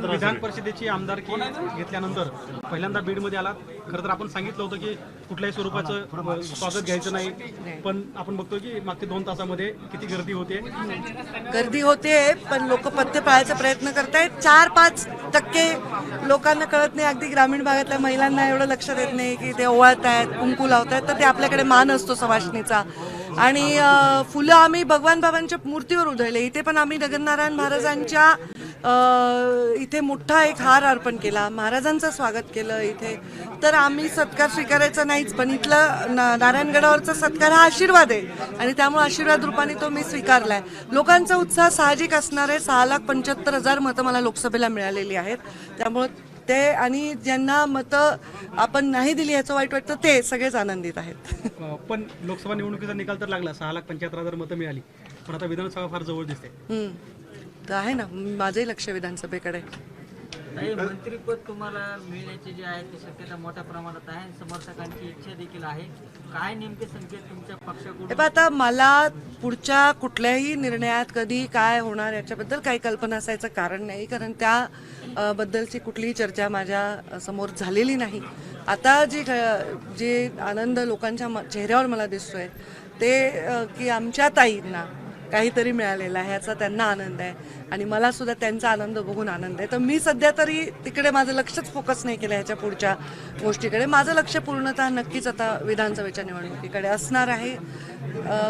विधान परिषदेची आमदारकी घेतल्यानंतर पहिल्यांदा बीडमध्ये आला. खरं तर आपण सांगितलं होतं की कुठल्याही स्वरूपाचं स्वागत घ्यायचं नाही, पण आपण बघतो की मागच्या 2 तासामध्ये किती गर्दी होते. पण लोक पथ्य पाळायचा प्रयत्न करतायत. 4-5% लोकांना कळत नाही, अगदी ग्रामीण भागातल्या महिलांना एवढं लक्षात येत नाही की ते ओवाळतायत, कुंकू लावतायत, तर ते आपल्याकडे मान असतो सवाष्णीचा. आणि फुलं आम्ही भगवान बाबांच्या मूर्तीवर उधळले. इथे पण आम्ही जगन्नारायण महाराजांच्या इथे मोठा एक हार अर्पण केला, महाराजांचं स्वागत केलं इथे. तर आम्ही सत्कार स्वीकारायचा नाहीच, पण इथलं नारायणगडावरचा सत्कार हा आशीर्वाद आहे आणि त्यामुळे आशीर्वाद रूपाने तो मी स्वीकारलाय. लोकांचा उत्साह साहजिक असणार आहे. 6,75,000 मतं मला लोकसभेला मिळालेली आहेत. त्यामुळे ते आणि ज्यांना मतं आपण नाही दिली याचं वाईट वाटतं ते सगळेच आनंदित आहेत. पण लोकसभा निवडणुकीचा निकाल तर लागला, 6,75,000 मतं मिळाली, पण आता विधानसभा फार जवळ दिसते. तर आहे ना, माझंही लक्ष विधानसभेकडे. मंत्रीपद तुम्हाला मिळण्याची जी आहे ती शक्यता मोठ्या प्रमाणात आहे. समर्थकांची इच्छा देखील आहे. काय नेमके संकेत तुमच्या पक्षाकडून? आता मला पुढच्या कुठल्याही निर्णयात कधी काय होणार याच्याबद्दल काही कल्पना असायचं कारण नाही, कारण त्या बद्दलची कुठलीही चर्चा माझ्या समोर झालेली नाही. आता जे आनंद लोकांच्या चेहऱ्यावर मला दिसतोय ते की आमच्या ताईंना काहीतरी मिळालेलं आहे ह्याचा त्यांना आनंद आहे आणि मला सुद्धा त्यांचा आनंद बघून आनंद आहे. तर मी सध्या तरी तिकडे माझं लक्षच फोकस नाही केलं ह्याच्या पुढच्या गोष्टीकडे. माझं लक्ष पूर्णतः नक्कीच आता विधानसभेच्या निवडणुकीकडे असणार आहे.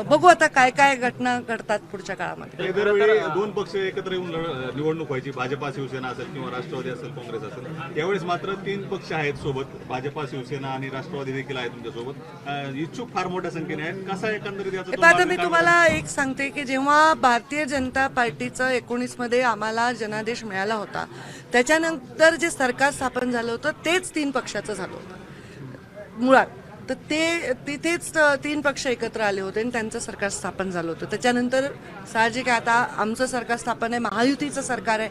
बघू आता काय काय घटना घडतात पुढच्या काळामध्ये. दरवेळी 2 पक्ष एकत्र येऊन निवडणूक व्हायची, भाजपा शिवसेना असेल किंवा राष्ट्रवादी असेल काँग्रेस असेल. यावेळेस मात्र 3 पक्ष आहेत सोबत, भाजपा शिवसेना आणि राष्ट्रवादी देखील आहे तुमच्यासोबत. इच्छुक फार मोठ्या संख्येने आहेत. कसा एकंदरीत याचा आता मी तुम्हाला एक सांगते की जेव्हा भारतीय जनता पार्टीचं 19 मध्ये आम्हाला जनादेश मिळाला होता, त्याच्यानंतर जे सरकार स्थापन झालं होतं तेच 3 पक्षाचं झालं होतं मुळात. तर ते तिथेच 3 पक्ष एकत्र आले होते आणि त्यांचं सरकार स्थापन झालं होतं. त्याच्यानंतर साहजिक आहे आता आमचं सरकार स्थापन आहे, महायुतीचं सरकार आहे.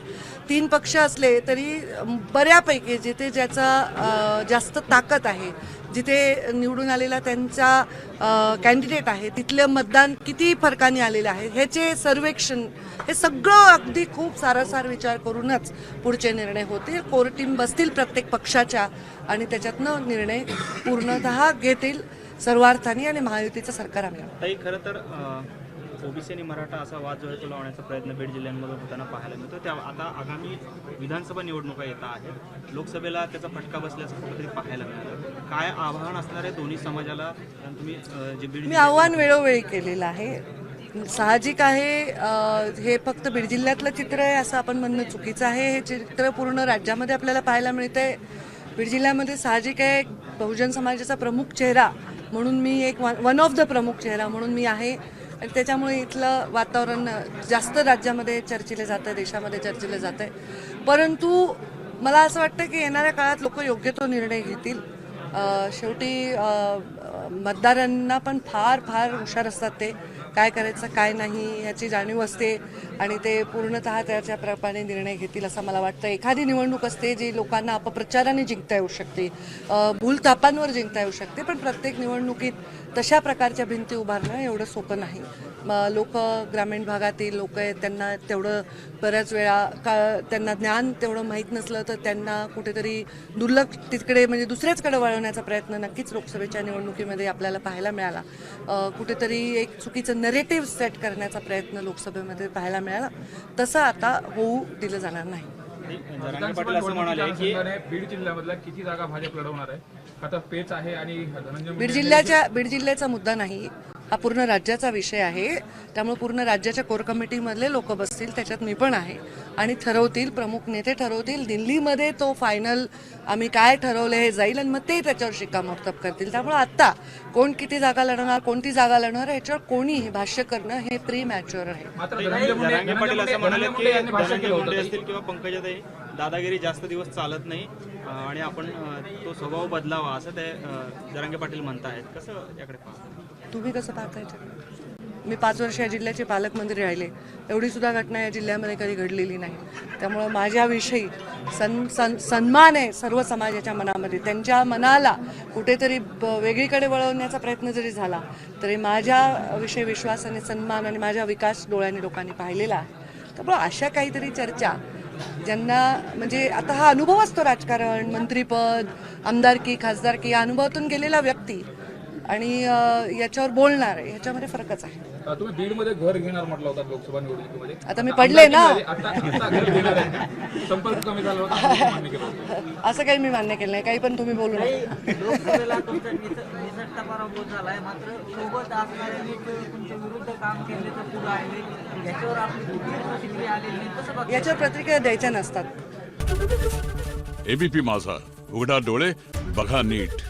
3 पक्ष असले तरी बऱ्यापैकी जिथे ज्याचा जास्त ताकद आहे, जिथे निवडून आलेला त्यांचा कॅन्डिडेट आहे, तिथलं मतदान किती फरकाने आलेलं आहे ह्याचे सर्वेक्षण, हे सगळं अगदी खूप सारासार विचार करूनच पुढचे निर्णय होतील. कोर टीम बसतील प्रत्येक पक्षाच्या आणि त्याच्यातनं निर्णय पूर्णतः घेतील सर्वार्थाने आणि महायुतीचं सरकार आम्ही. ताई, खरं तर ओबीसी आणि मराठा असा वाद जो आहे तो लावण्याचा प्रयत्न बीड जिल्ह्यांमध्ये होताना पाहायला मिळतो. त्या आता आगामी विधानसभा निवडणुका येत आहेत, लोकसभेला त्याचा फटका बसल्याचं कुठेतरी पाहायला मिळालं. काय आव्हान असणार आहे दोन्ही समाजाला? तुम्ही जे बीड, मी आव्हान वेळोवेळी केलेलं आहे. साहजिक आहे, हे फक्त बीड जिल्ह्यातलं चित्र आहे असं आपण म्हणणं चुकीचं आहे. हे चित्र पूर्ण राज्यामध्ये आपल्याला पाहायला मिळतंय. बीड जिल्ह्यामध्ये साहजिक आहे, बहुजन समाजाचा प्रमुख चेहरा म्हणून मी एक वन ऑफ द प्रमुख चेहरा म्हणून मी आहे आणि त्याच्यामुळे इथलं वातावरण जास्त राज्यामध्ये चर्चिलं जातं, देशामध्ये चर्चिलं जातं आहे. परंतु मला असं वाटतं की येणाऱ्या काळात लोक योग्य तो निर्णय घेतील. शेवटी मतदारांना पण फार फार हुशार असतात, ते काय करायचं काय नाही ह्याची जाणीव असते आणि ते पूर्णतः त्याच्या प्रमाणे निर्णय घेतील असं मला वाटतं. एखादी निवडणूक असते जी लोकांना अपप्रचाराने जिंकता येऊ शकते, भूलथापांवर जिंकता येऊ शकते, पण प्रत्येक निवडणुकीत तशा प्रकारच्या भिंती उभारणं एवढं सोपं नाही. लोक ग्रामीण भागातील लोक आहेत, त्यांना तेवढं बऱ्याच वेळा त्यांना ज्ञान तेवढं माहीत नसलं तर त्यांना कुठेतरी दुर्लक्ष तिकडे म्हणजे दुसऱ्याचकडे वळवण्याचा प्रयत्न नक्कीच लोकसभेच्या निवडणुकीमध्ये आपल्याला पाहायला मिळाला. कुठेतरी एक चुकीचं नरेटिव्ह सेट करण्याचा प्रयत्न लोकसभेमध्ये पाहायला मिळाला. तसं आता होऊ दिलं जाणार नाही. पाटील असं म्हणाले की बीड जिल्ह्यामधल्या किती जागा भाजप लढवणार आहे? आता पेच आहे आणि बीड जिल्ह्याचा मुद्दा नाही, हा पूर्ण राज्याचा विषय आहे. त्यामुळे पूर्ण राज्याच्या कोर कमिटीमधले लोक बसतील, त्याच्यात मी पण आहे आणि ठरवतील, प्रमुख नेते ठरवतील. दिल्लीमध्ये तो फायनल आम्ही काय ठरवलं हे जाईल आणि मग ते त्याच्यावर शिक्कामोर्तब करतील. त्यामुळे आत्ता कोण किती जागा लढवणार, कोणती जागा लढणार याच्यावर कोणी भाष्य करणं हे प्री मॅच्युअर आहे. धनंजय पाटील असं म्हणाले की धनंजय मुंडे असतील किंवा पंकजाताई, दादागिरी जास्त दिवस चालत नाही आणि आपण तो स्वभाव बदलावा असं ते जरांगे पाटील म्हणतायत. कसं याकडे पाहता? तुम्ही कसं पाहताय? मी 5 वर्ष या जिल्ह्याचे पालकमंत्री राहिले, एवढी सुद्धा घटना या जिल्ह्यामध्ये कधी घडलेली नाही. त्यामुळं माझ्याविषयी सन्मान आहे सर्व समाजाच्या मनामध्ये. त्यांच्या मनाला कुठेतरी वेगळीकडे वळवण्याचा प्रयत्न जरी झाला तरी माझ्याविषयी विश्वास आणि सन्मान आणि माझा विकास डोळ्यांनी लोकांनी पाहिलेला आहे. त्यामुळे अशा काहीतरी चर्चा ज्यांना म्हणजे आता हा अनुभव असतो, राजकारण, मंत्रीपद, आमदारकी, खासदारकी या अनुभवातून गेलेला व्यक्ती आणि याच्यावर बोलणार ह्याच्यामध्ये फरकच आहे. तुम्ही बीडमध्ये घर घेणार म्हटलं होता लोकसभा निवडणुकीमध्ये. आता मी पडले ना. आता घर घेणार आहे. संपर्क कमी झाला होता असं मान्य केलं होतं. असं काही मी मान्य केलं नाही, काही पण तुम्ही बोलू नका. लोकसभेला तुमचा निसटता पराभव झालाय, मात्र सोबत असणाऱ्यांनी तुमच्या विरुद्ध काम केले तर पुढे आले, याच्यावर आपली कुठलीच प्रतिक्रिया आलेली नाही. कसं बघता? याच्यावर प्रतिक्रिया द्यायच्या नसतात. एबीपी माझा, उघडा डोळे बघा नीट.